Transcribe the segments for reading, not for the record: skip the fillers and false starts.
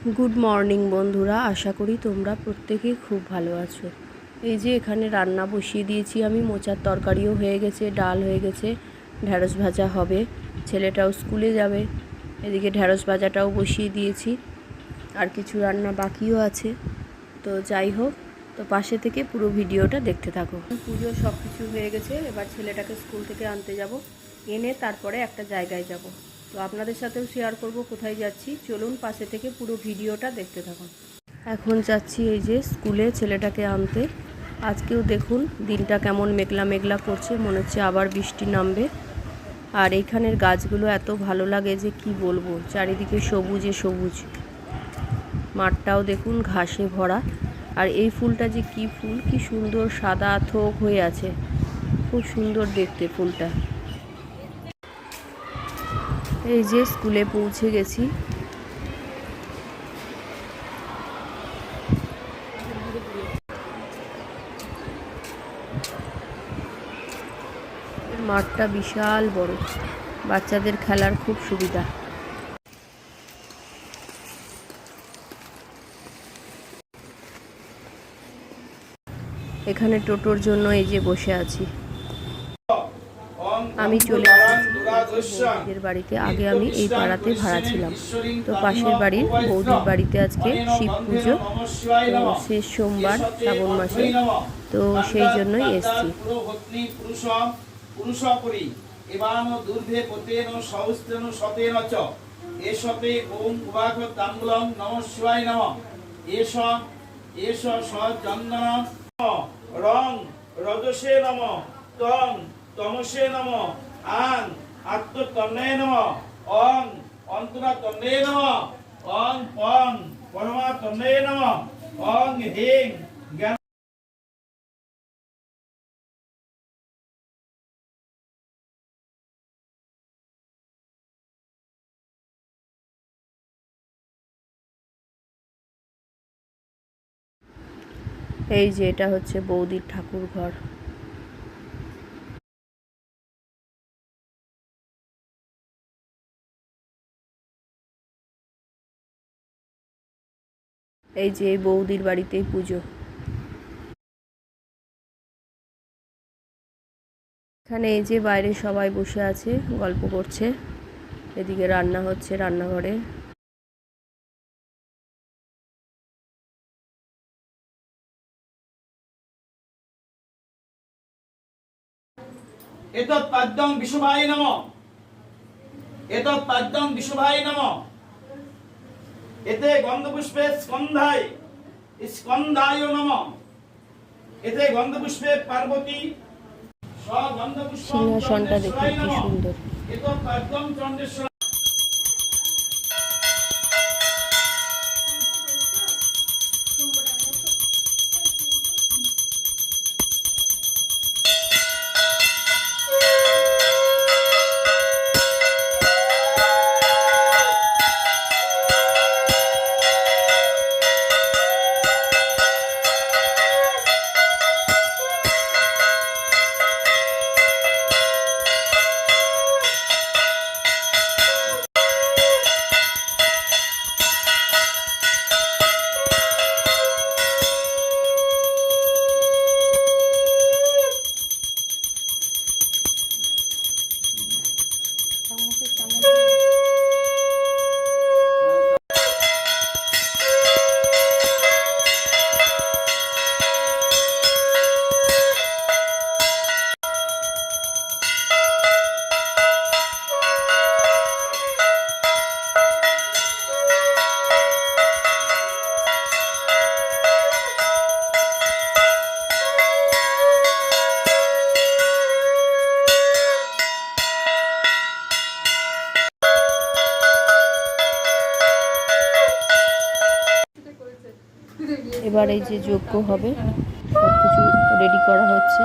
Good morning बंधुरा आशा करी तोमरा प्रत्येकेई खूब भालो आछो। এই যে এখানে রান্না বসিয়ে দিয়েছি আমি, মোচার তরকারিও হয়ে গেছে, ডাল হয়ে গেছে, ঢ্যাঁড়স ভাজা হবে, ছেলেটাও স্কুলে যাবে। এদিকে ঢ্যাঁড়স ভাজাটাও বসিয়ে দিয়েছি, আর কিছু রান্না বাকিও আছে। তো যাই হোক, তো পাশে থেকে পুরো ভিডিওটা দেখতে থাকো। পুজো সব কিছু হয়ে গেছে, এবার ছেলেটাকে স্কুল থেকে আনতে যাব, এনে তারপরে একটা জায়গায় যাব। তো আপনাদের সাথেও শেয়ার করব কোথায় যাচ্ছি। চলুন পাশে থেকে পুরো ভিডিওটা দেখতে থাকুন। এখন যাচ্ছি এই যে স্কুলে ছেলেটাকে আনতে। আজকেও দেখুন দিনটা কেমন মেঘলা মেঘলা করছে, মনে হচ্ছে আবার বৃষ্টি নামবে। আর এইখানের গাছগুলো এত ভালো লাগে যে কি বলবো, চারিদিকে সবুজে সবুজ, মাঠটাও দেখুন ঘাসে ভরা। আর এই ফুলটা যে কি ফুল, কি সুন্দর সাদা থোক হয়ে আছে, খুব সুন্দর দেখতে ফুলটা। এই যে স্কুলে পৌঁছে গেছি। মাঠটা বিশাল বড়, বাচ্চাদের খেলার খুব সুবিধা। এখানে টোটোর জন্য এই যে বসে আছি। আমি চলে এসেছি বৌদিদের বাড়িতে। আগে আমি এই পাড়াতে ভাড়া ছিলাম, তো পাশের বাড়ির বৌদির বাড়িতে আজকে শিব পুজো, তো শেষ সোমবার শ্রাবণ মাসে, তো সেই জন্যই এসেছি। तमसे नम आं आत्मतन्ने नम ओं अंतरातन्ने नम ओं पं परमातन्ने नम ओं ह्रीं ज्ञान। এই যে এটা হচ্ছে বৌদির ঠাকুর ঘর। এই যে বৌদির বাড়িতেই পুজো। এখানে এই যে বাইরে সবাই বসে আছে, গল্প করছে। এদিকে রান্না হচ্ছে রান্নাঘরে। एतत् पद्मं विशुभाय नमः एतत् पद्मं विशुभाय नमः एते गन्धपुष्पे स्कन्धाय स्कन्धाय नमः एते गन्धपुष्पे पार्वती সিংহাসনটা দেখে কি সুন্দর। एतत् पद्मं चण्डेश्वर। এবার এই যে যজ্ঞ হবে, সব কিছু রেডি করা হচ্ছে।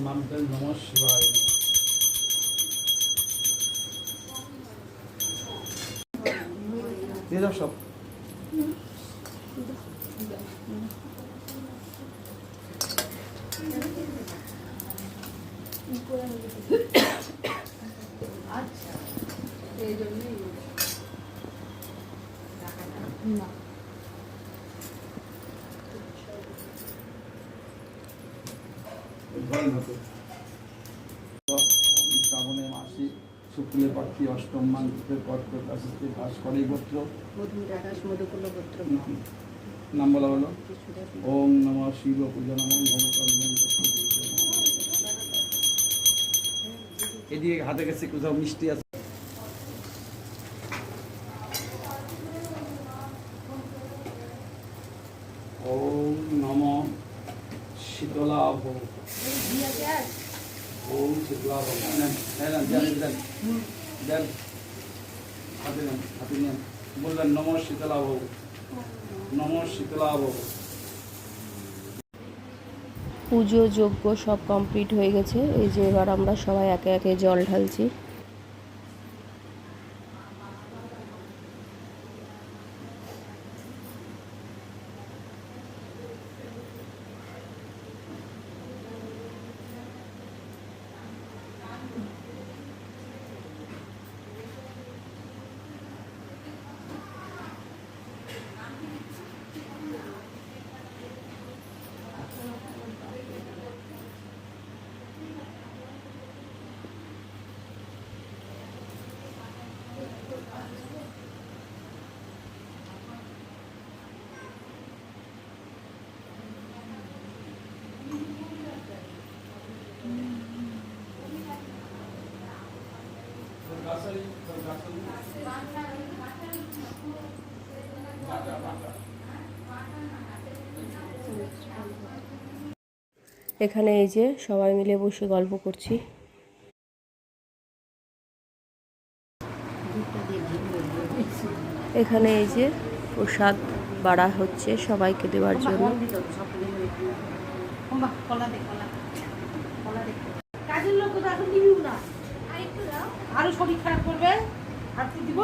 মন্ত্র নমঃ শিবায় নমঃ। দিয়ে দাও সব। শ্রাবণে মাসে শুক্লের পক্ষে অষ্টম মান্ত্রের কর্কট রাশিতে বাস করে গোত্র নাম বলা হলো ওম নমঃ শিব পূজা নমঃ এদিকে হাতে কাছে কোথাও মিষ্টি আছে। ওম নমঃ শীতলাভ ওম শীতলাভ দেন হাতে নেন বললেন নমঃ শীতলাভ নমঃ শীতলাভ। পুজো যজ্ঞ সব কমপ্লিট হয়ে গেছে। এই যে এবার আমরা সবাই একে একে জল ঢালছি। এখানে এই যে সবাই মিলে বসে গল্প করছি। এখানে এই যে প্রসাদ বাড়া হচ্ছে সবাইকে দেওয়ার জন্য। আরো শরীর খারাপ করবে আর কি দিব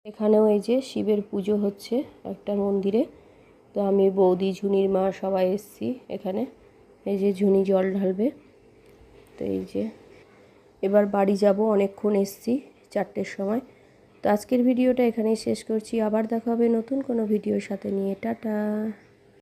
এখানেও এই যে শিবের পুজো হচ্ছে একটা মন্দিরে। তো আমি বৌদি ঝুনির মা সবাই এসছি এখানে। এই যে ঝুনি জল ঢালবে। তো এই যে এবার বাড়ি যাব, অনেকক্ষণ এসছি 4টের সময়। তো আজকের ভিডিওটা এখানেই শেষ করছি। আবার দেখা হবে নতুন কোনো ভিডিওর সাথে নিয়ে। টাটা।